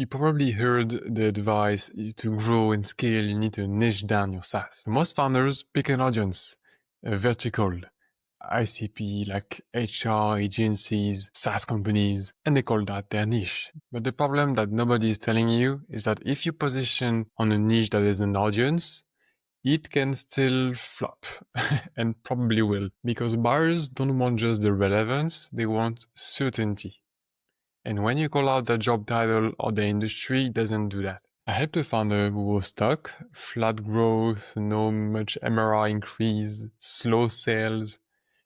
You probably heard the advice to grow and scale, you need to niche down your SaaS. Most founders pick an audience, a vertical, ICP like HR agencies, SaaS companies, and they call that their niche. But the problem that nobody is telling you is that if you position on a niche that is an audience, it can still flop and probably will, because buyers don't want just the relevance, they want certainty. And when you call out the job title or the industry, it doesn't do that. I helped a founder who was stuck, flat growth, no much MRR increase, slow sales,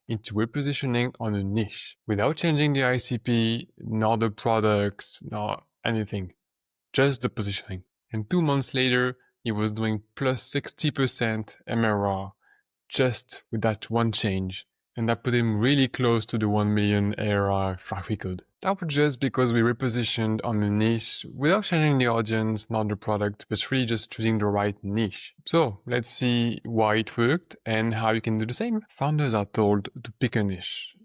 into repositioning on a niche without changing the ICP, nor the product, nor anything, just the positioning. And 2 months later, he was doing plus 60% MRR just with that one change. And that put him really close to the 1 million ARR track record. That was just because we repositioned on a niche without changing the audience, not the product, but really just choosing the right niche. So let's see why it worked and how you can do the same. Founders are told to pick a niche,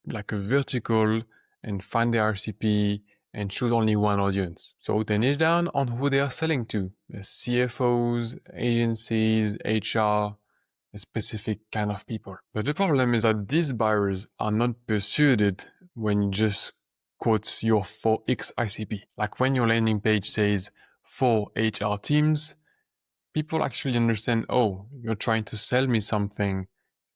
like a vertical, and find the RCP and choose only one audience. So they niche down on who they are selling to, CFOs, agencies, HR, a specific kind of people. But the problem is that these buyers are not persuaded when you just quote your 4x ICP. Like when your landing page says 4 HR teams, people actually understand, oh, you're trying to sell me something,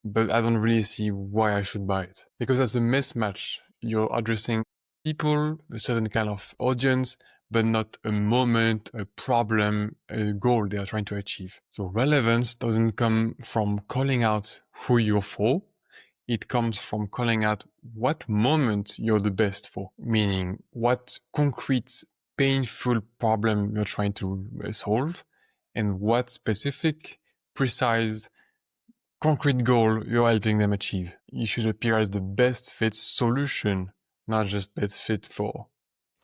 but I don't really see why I should buy it. Because as a mismatch, you're addressing people, a certain kind of audience, but not a moment, a problem, a goal they are trying to achieve. So relevance doesn't come from calling out who you're for. It comes from calling out what moment you're the best for, meaning what concrete, painful problem you're trying to solve, and what specific, precise, concrete goal you're helping them achieve. You should appear as the best fit solution, not just best fit for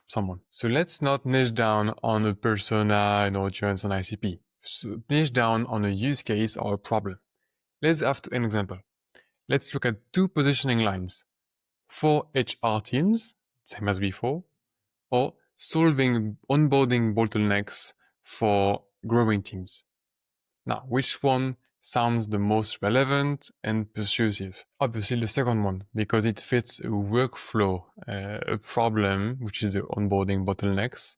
someone. So let's not niche down on a persona, an audience, an ICP. So niche down on a use case or a problem. Let's have an example. Let's look at 2 positioning lines. For HR teams, same as before, or solving onboarding bottlenecks for growing teams. Now, which one sounds the most relevant and persuasive? Obviously the second one, because it fits a workflow, a problem, which is the onboarding bottlenecks,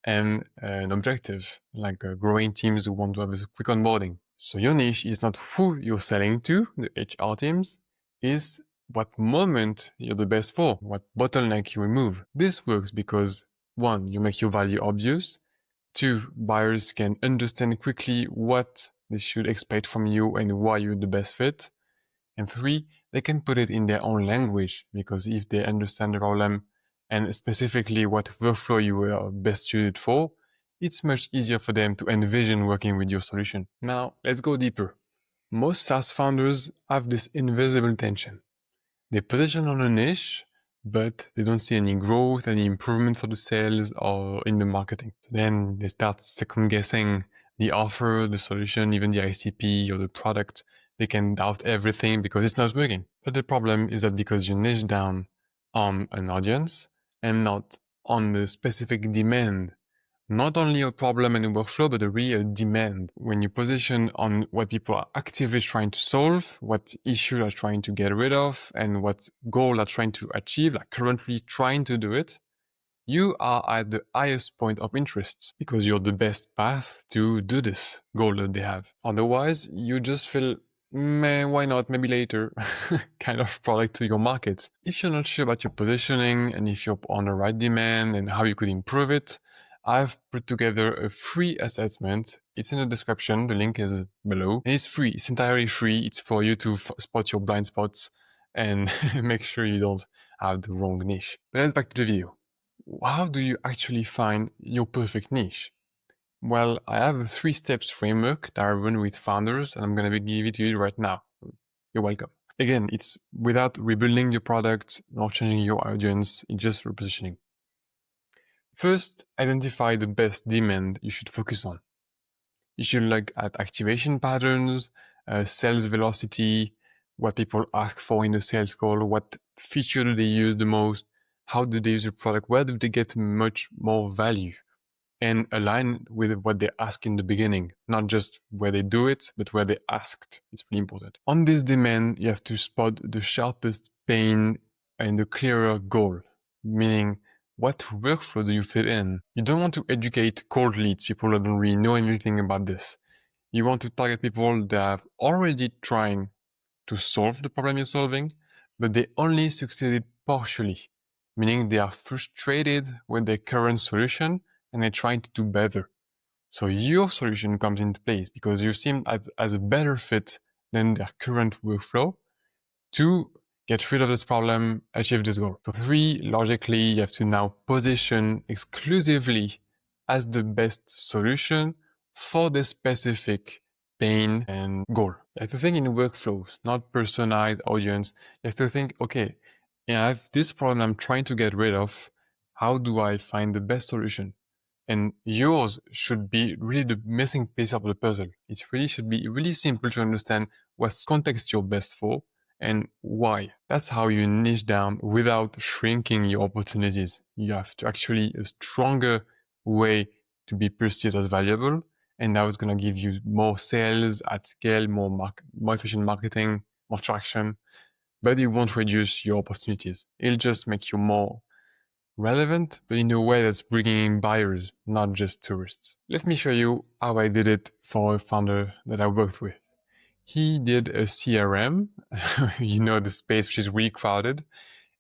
and an objective, like growing teams who want to have a quick onboarding. So your niche is not who you're selling to, the HR teams, is what moment you're the best for, what bottleneck you remove. This works because 1, you make your value obvious. 2, buyers can understand quickly what they should expect from you and why you're the best fit. And 3, they can put it in their own language, because if they understand the problem and specifically what workflow you are best suited for, it's much easier for them to envision working with your solution. Now, let's go deeper. Most SaaS founders have this invisible tension. They position on a niche, but they don't see any growth, any improvement for the sales or in the marketing. So then they start second guessing the offer, the solution, even the ICP or the product. They can doubt everything because it's not working. But the problem is that because you niche down on an audience and not on the specific demand, not only a problem and a workflow, but a real demand. When you position on what people are actively trying to solve, what issue are trying to get rid of, and what goal are trying to achieve, like currently trying to do it, you are at the highest point of interest because you're the best path to do this goal that they have. Otherwise, you just feel, man, why not? Maybe later kind of product to your market. If you're not sure about your positioning and if you're on the right demand and how you could improve it, I've put together a free assessment. It's in the description. The link is below. And it's free. It's entirely free. It's for you to spot your blind spots and make sure you don't have the wrong niche. But let's back to the video. How do you actually find your perfect niche? Well, I have a 3 steps framework that I run with founders, and I'm going to give it to you right now. You're welcome. Again, it's without rebuilding your product, nor changing your audience, it's just repositioning. First, identify the best demand you should focus on. You should look at activation patterns, sales velocity, what people ask for in the sales call, what feature do they use the most, how do they use your product, where do they get much more value. and align with what they ask in the beginning, not just where they do it, but where they asked. It's really important. On this demand, you have to spot the sharpest pain and the clearer goal, meaning what workflow do you fit in? You don't want to educate cold leads, people that don't really know anything about this. You want to target people that are already trying to solve the problem you're solving, but they only succeeded partially, meaning they are frustrated with their current solution and they're trying to do better. So your solution comes into place because you seem as a better fit than their current workflow to get rid of this problem, achieve this goal. So 3, logically, you have to now position exclusively as the best solution for the specific pain and goal. You have to think in workflows, not personalized audience. You have to think, okay, I have this problem I'm trying to get rid of. How do I find the best solution? And yours should be really the missing piece of the puzzle. It really should be really simple to understand what context you're best for and why. That's how you niche down without shrinking your opportunities. You have to actually a stronger way to be perceived as valuable. And now it's going to give you more sales at scale, more efficient marketing, more traction, but it won't reduce your opportunities. It'll just make you more relevant, but in a way that's bringing in buyers, not just tourists. Let me show you how I did it for a founder that I worked with. He did a CRM, you know, the space which is really crowded,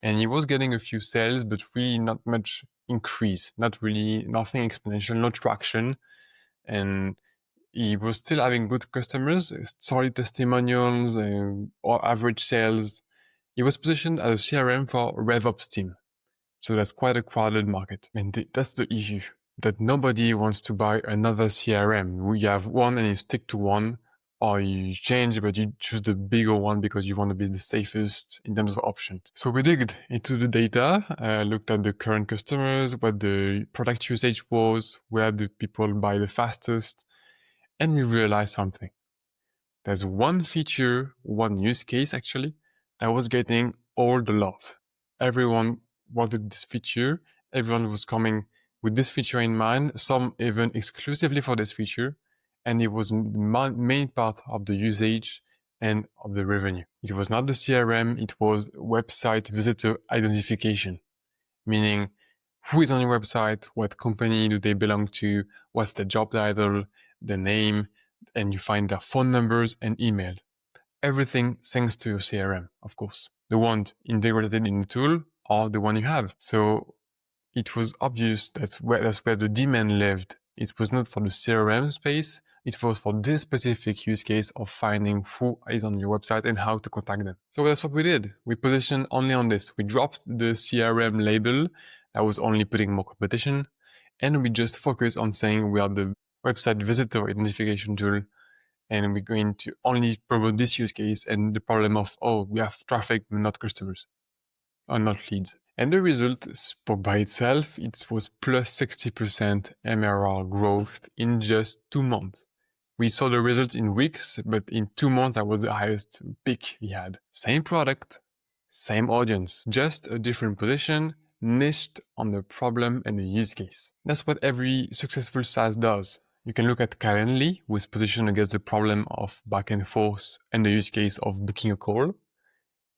and he was getting a few sales, but really not much increase, nothing exponential, no traction, and he was still having good customers, solid testimonials, or average sales. He was positioned as a CRM for RevOps team. So that's quite a crowded market. And that's the issue, that nobody wants to buy another CRM. You have one and you stick to one, or you change, but you choose the bigger one because you want to be the safest in terms of options. So we digged into the data, looked at the current customers, what the product usage was, where do people buy the fastest, and we realized something. There's one feature, one use case actually, that was getting all the love. Everyone wanted this feature. Everyone was coming with this feature in mind, some even exclusively for this feature. And it was the main part of the usage and of the revenue. It was not the CRM, it was website visitor identification, meaning who is on your website, what company do they belong to, what's the job title, the name, and you find their phone numbers and email. Everything thanks to your CRM, of course. The one integrated in the tool or the one you have. So it was obvious that's where the demand lived. It was not for the CRM space. It was for this specific use case of finding who is on your website and how to contact them. So that's what we did. We positioned only on this. We dropped the CRM label that was only putting more competition. And we just focused on saying we are the website visitor identification tool. And we're going to only promote this use case and the problem of, we have traffic, but not customers, or not leads. And the result spoke by itself. It was plus 60% MRR growth in just 2 months. We saw the results in weeks, but in 2 months, that was the highest peak we had. Same product, same audience, just a different position, niched on the problem and the use case. That's what every successful SaaS does. You can look at Calendly, who is positioned against the problem of back and forth and the use case of booking a call.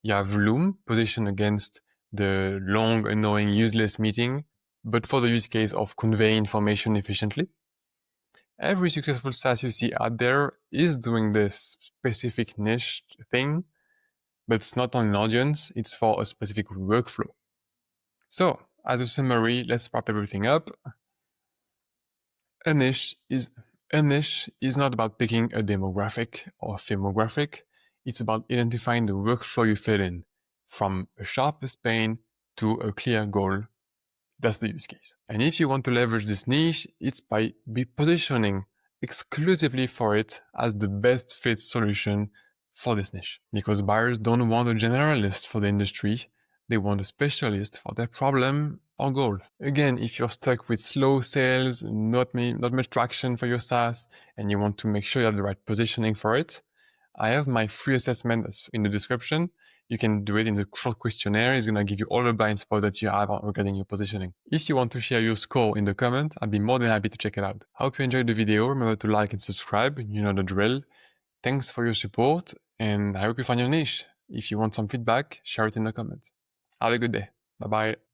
You have Loom, positioned against the long, annoying, useless meeting, but for the use case of conveying information efficiently. Every successful SaaS you see out there is doing this specific niche thing, but it's not on an audience, it's for a specific workflow. So, as a summary, let's wrap everything up. A niche is not about picking a demographic or firmographic. It's about identifying the workflow you fit in, from a sharpest pain to a clear goal. That's the use case. And if you want to leverage this niche, it's by positioning exclusively for it as the best fit solution for this niche. Because buyers don't want a generalist for the industry. They want a specialist for their problem or goal. Again, if you're stuck with slow sales, not much traction for your SaaS, and you want to make sure you have the right positioning for it, I have my free assessment in the description. You can do it in the short questionnaire. It's going to give you all the blind spots that you have regarding your positioning. If you want to share your score in the comment, I'd be more than happy to check it out. I hope you enjoyed the video. Remember to like and subscribe. You know the drill. Thanks for your support, and I hope you find your niche. If you want some feedback, share it in the comments. Have a good day. Bye-bye.